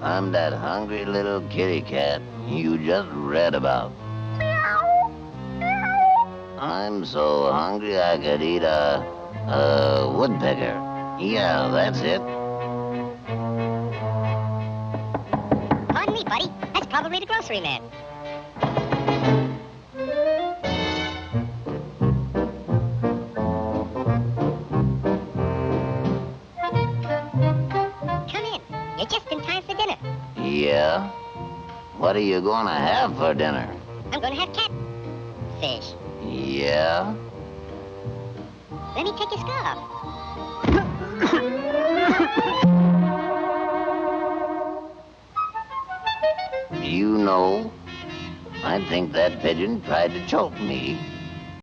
I'm that hungry little kitty cat you just read about. I'm so hungry I could eat a woodpecker. Yeah, that's it. Pardon me, buddy. That's probably the grocery man. Come in. You're just in time for dinner. Yeah? What are you gonna have for dinner? I'm gonna have catfish. Yeah? Let me take your scarf. You know, I think that pigeon tried to choke me.